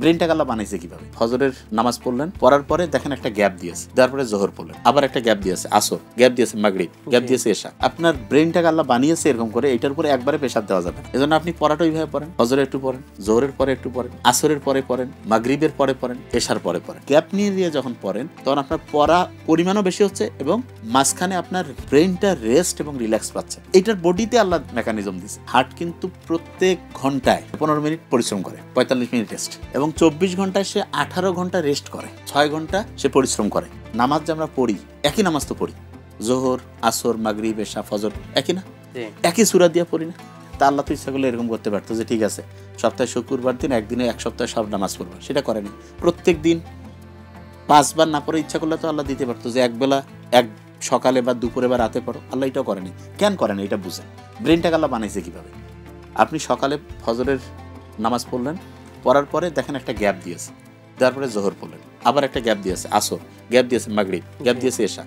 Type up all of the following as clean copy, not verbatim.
ব্রেনটাকে আল্লাহ বানাইছে কিভাবে? ফজরের নামাজ পড়লেন, পড়ার পরে দেখেন একটা গ্যাপ দিয়েছে, তারপরে জোহর পড়লেন, আবার একটা গ্যাপ দিয়েছে আসর, গ্যাপ দিয়েছে মাগরিব, গ্যাপ দিয়েছে এশা। আপনার ব্রেনটাকে আল্লাহ বানিয়েছে এরকম করে, এটার উপরে একবারে প্রেসার দেওয়া যাবে না। এজন্য আপনি পড়াটা ওইভাবে পড়েন, ফজরে একটু পড়েন, জোহরের পরে একটু পড়েন, আসরের পরে পড়েন, মাগরিবের পরে পড়েন, এশার পরে পড়েন। গ্যাপ নিয়ে দিয়ে যখন পড়েন তখন আপনার পড়া পরিমাণও বেশি হচ্ছে এবং মাঝখানে আপনার ব্রেনটা রেস্ট এবং রিল্যাক্স পাচ্ছে। এটার বডিতে আল্লাহ মেকানিজম দিচ্ছে। হার্ট কিন্তু প্রত্যেক ঘন্টায় 15 মিনিট পরিশ্রম করে, 45 মিনিট রেস্ট, এবং 24 ঘন্টায় সে 18 ঘন্টা রেস্ট করে, 6 ঘন্টা সে পরিশ্রম করে। নামাজ যে আমরা পড়ি, একই নামাজ তো পড়ি, জোহর, আসর, মাগরিব, এশা, ফজর একই না, একই সূরা দিয়ে পড়ি না? তা আল্লাহ তো ইচ্ছা করলে এরকম করতে পারতো যে ঠিক আছে সপ্তাহে শুক্রবার দিন একদিনে এক সপ্তাহে সব নামাজ পড়বো, সেটা করেনি। প্রত্যেক দিন 5 বার না পড়ে ইচ্ছা করলে তো আল্লাহ দিতে পারতো যে একবেলা, এক সকালে বা দুপুরে বা রাতে পড়ো। আল্লাহ এটাও করেনি। কেন করেনি এটা বুঝেন। ব্রেনটাকে আল্লাহ বানাইছে কিভাবে? আপনি সকালে ফজরের নামাজ পড়লেন, পড়ার পরে দেখেন একটা গ্যাপ দিয়েছে, তারপরে জোহর পড়লেন, আবার একটা গ্যাপ দিয়েছে আসর, গ্যাপ দিয়েছে মাগরিব, গ্যাপ দিয়েছে এশা।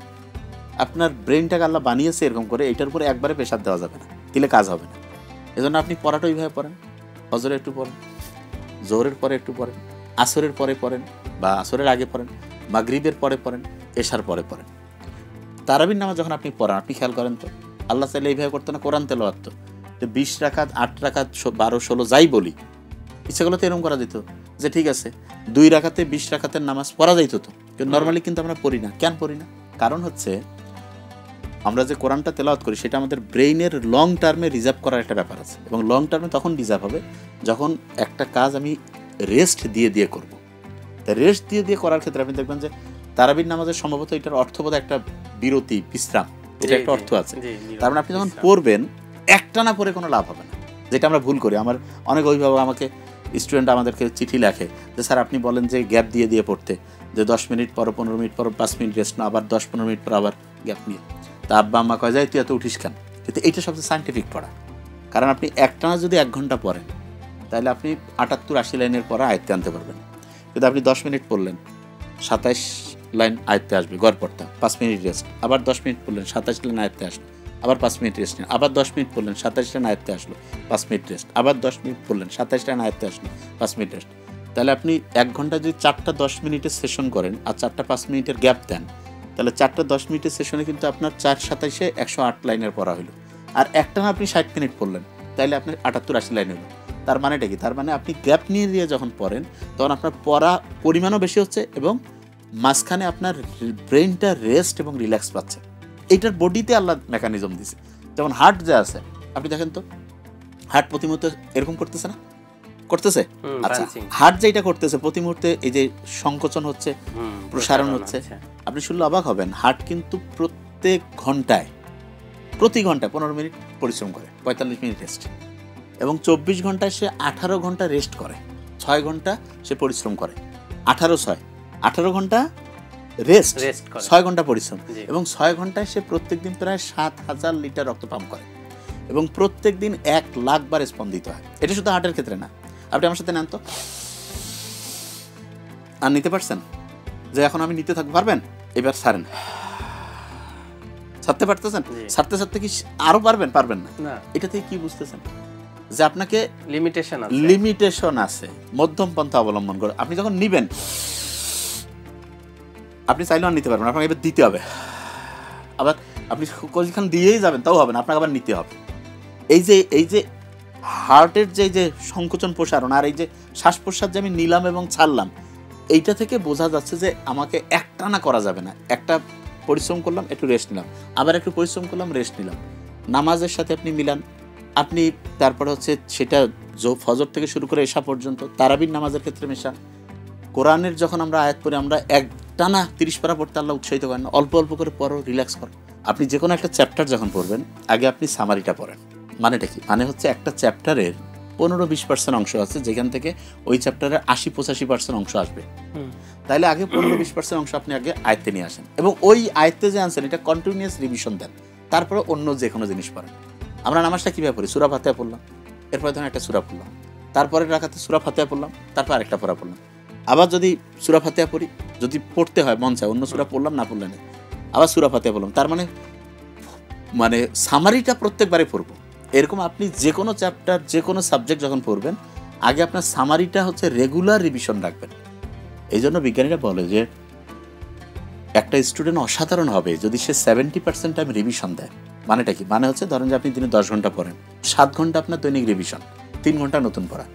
আপনার ব্রেনটাকে আল্লাহ বানিয়েছে এরকম করে, এটার উপরে একবারে প্রেসার দেওয়া যাবে না, দিলে কাজ হবে না। এজন্য আপনি পড়াটা ওইভাবে পড়েন, ফজরে একটু পড়েন, জোহরের পরে একটু পড়েন, আসরের পরে পড়েন বা আসরের আগে পড়েন, মাগরিবের পরে পড়েন, এশার পরে পড়েন। তারাবির নামাজ যখন আপনি পড়ান, আপনি খেয়াল করেন তো আল্লাহ চাইলে এইভাবে করতো না? কোরআন তেলাওয়াত তো 20 রাকাত, 8 রাকাত, 12, 16 যাই বলি, ইচ্ছা করলে তো এরকম করা যেত যে ঠিক আছে 2 রাকাতে 20 রাকাতের নামাজ পড়া যাইতো তো, কিন্তু নর্মালি কিন্তু আমরা পড়ি না। কেন পড়ি না? কারণ হচ্ছে আমরা যে কোরআনটা তেলাওয়াত করি সেটা আমাদের ব্রেইনের লং টার্মে রিজার্ভ করার একটা ব্যাপার আছে, এবং লং টার্মে তখন রিজার্ভ হবে যখন একটা কাজ আমি রেস্ট দিয়ে দিয়ে করব। তাই রেস্ট দিয়ে দিয়ে করার ক্ষেত্রে আপনি দেখবেন যে তারাবির নামাজের সম্ভবত এটার অর্থবোধ একটা বিরতি, বিশ্রাম, এটা একটা অর্থ আছে। তার মানে আপনি যখন পড়বেন একটানা পড়ে কোনো লাভ হবে না, যেটা আমরা ভুল করি। আমার অনেক অভিভাবক আমাকে, স্টুডেন্ট আমাদেরকে চিঠি লেখে যে স্যার আপনি বলেন যে গ্যাপ দিয়ে দিয়ে পড়তে, যে 10 মিনিট পর, 15 মিনিট পর 5 মিনিট রেস্ট না, আবার 10-15 মিনিট পর আবার গ্যাপ নিয়ে। তা আব্বা আম্মা কয় যায় তুই এত উঠিস কেন? কিন্তু এইটা সবচেয়ে সায়েন্টিফিক পড়া। কারণ আপনি একটানা যদি 1 ঘন্টা পড়েন তাহলে আপনি 78-80 লাইনের পড়া আয়ত্তে আনতে পারবেন। কিন্তু আপনি 10 মিনিট পড়লেন, 27 লাইন আয়ত্তে আসবে গড়পড়তা, 5 মিনিট রেস্ট, আবার 10 মিনিট পড়লেন, 27 লাইন আয়ত্তে আসলো, আবার 5 মিনিট রেস্ট নেন, আবার 10 মিনিট পড়লেন, 27 লাইন আয়ত্তে আসলো, 5 মিনিট রেস্ট, আবার 10 মিনিট পড়লেন, 27 লাইন আয়ত্তে আসলো, 5 মিনিট রেস্ট। তাহলে আপনি 1 ঘন্টা যদি 4টা 10 মিনিটের সেশন করেন আর 4টা 5 মিনিটের গ্যাপ দেন, তাহলে 4টা 10 মিনিটের সেশনে কিন্তু আপনার 4-27-এ 108 লাইনের পড়া হলো। আর একটানা আপনি 60 মিনিট পড়লেন, তাহলে আপনার 78-80 লাইন হলো। তার মানেটা কি? তার মানে আপনি গ্যাপ নিয়ে দিয়ে যখন পড়েন তখন আপনার পড়া পরিমাণও বেশি হচ্ছে এবং মাঝখানে আপনার ব্রেনটা রেস্ট এবং রিল্যাক্স পাচ্ছে। এইটার বডিতে আল্লাহ মেকানিজম দিছে। যেমন হার্ট যে আছে, আপনি দেখেন তো হার্ট প্রতি মুহূর্তে এরকম করতেছে না? করতেছে? আচ্ছা, হার্ট যেটা করতেছে প্রতি মুহূর্তে এই যে সংকোচন হচ্ছে, প্রসারণ হচ্ছে, আপনি শুনলে অবাক হবেন। হার্ট কিন্তু প্রতি ঘন্টায় 15 মিনিট পরিশ্রম করে, 45 মিনিট রেস্ট, এবং 24 ঘন্টায় সে 18 ঘন্টা রেস্ট করে, 6 ঘন্টা সে পরিশ্রম করে। 18 ঘন্টা রেস্ট, 6 ঘন্টা পরিশ্রম, এবং 6 ঘন্টায় সে প্রত্যেকদিন প্রায় 7000 লিটার রক্ত পাম্প করে এবং প্রত্যেকদিন 1 লাখ বার স্পন্দিত হয়। এটা শুধু হার্টের ক্ষেত্রে না। আপনি আমার সাথে নেন তো, আর নিতে পারছেন? যে এখন আমি নিতে থাকবো, পারবেন? এবার ছাড়েন, ছাড়তে পারতেছেন? ছাড়তে কি আরো পারবেন? পারবেন না। এটা থেকে কি বুঝতেছেন? যে আপনাকে লিমিটেশন আছে, মধ্যম পন্থা অবলম্বন করে। আপনি যখন নিবেন, আপনি চাইলেও আর নিতে পারবেন, আপনাকে এবার দিতে হবে। আবার আপনি কোনখান দিয়েই যাবেন তাও হবে না, আপনাকে আবার নিতে হবে। এই যে হার্টের যে সংকোচন প্রসারণ আর এই যে শ্বাস প্রশ্বাস যে আমি নিলাম এবং ছাড়লাম, এইটা থেকে বোঝা যাচ্ছে যে আমাকে একটানা করা যাবে না। একটা পরিশ্রম করলাম, একটু রেস্ট নিলাম, আবার একটু পরিশ্রম করলাম, রেস্ট নিলাম। নামাজের সাথে আপনি মিলান, আপনি তারপরে হচ্ছে সেটা ফজর থেকে শুরু করে এশা পর্যন্ত, তারাবির নামাজের ক্ষেত্রে মেশান। কোরআনের যখন আমরা আয়াত পড়ি, আমরা একটানা 30 পারা পড়তে আল্লাহ উৎসাহিত করেন না, অল্প অল্প করে পড়ো, রিল্যাক্স করো। আপনি যে কোনো একটা চ্যাপ্টার যখন পড়বেন, আগে আপনি সামারিটা পড়েন। মানেটা কি? মানে হচ্ছে একটা চ্যাপ্টারের 15-20% অংশ আছে যেখান থেকে ওই চ্যাপ্টারের 80-85% অংশ আসবে। তাইলে আগে 15-20% অংশ আপনি আগে আয়ত্তে নিয়ে আসেন এবং ওই আয়ত্তে যে আনছেন এটা কন্টিনিউয়াস রিভিশন দেন, তারপরে অন্য যে কোনো জিনিস পড়েন। আমরা নামাজটা কীভাবে পড়ি? সূরা ফাতিহা পড়লাম, এরপরে ধরুন একটা সূরা পড়লাম, তারপরে রাকাতে সূরা ফাতিহা পড়লাম, তারপর আরেকটা পড়া পড়লাম। আবার যদি সূরা ফাতিহা পড়ি, যদি পড়তে হয় মন চায়, অন্য সূরা পড়লাম, না পড়লে নেই, আবার সূরা ফাতিহা পড়লাম। তার মানে সামারিটা প্রত্যেকবারে পড়বো। এরকম আপনি যে কোনো চ্যাপ্টার, যে কোনো সাবজেক্ট যখন পড়বেন, আগে আপনার সামারিটা হচ্ছে রেগুলার রিভিশন রাখবেন। এই জন্য বিজ্ঞানীরা বলে যে একটা স্টুডেন্ট অসাধারণ হবে যদি সে 70% টাইম রিভিশন দেয়। মানেটা কি? মানে হচ্ছে ধরেন যে আপনি দিনে 10 ঘন্টা পড়েন, 7 ঘন্টা আপনার দৈনিক রিভিশন, 3 ঘন্টা নতুন পড়া।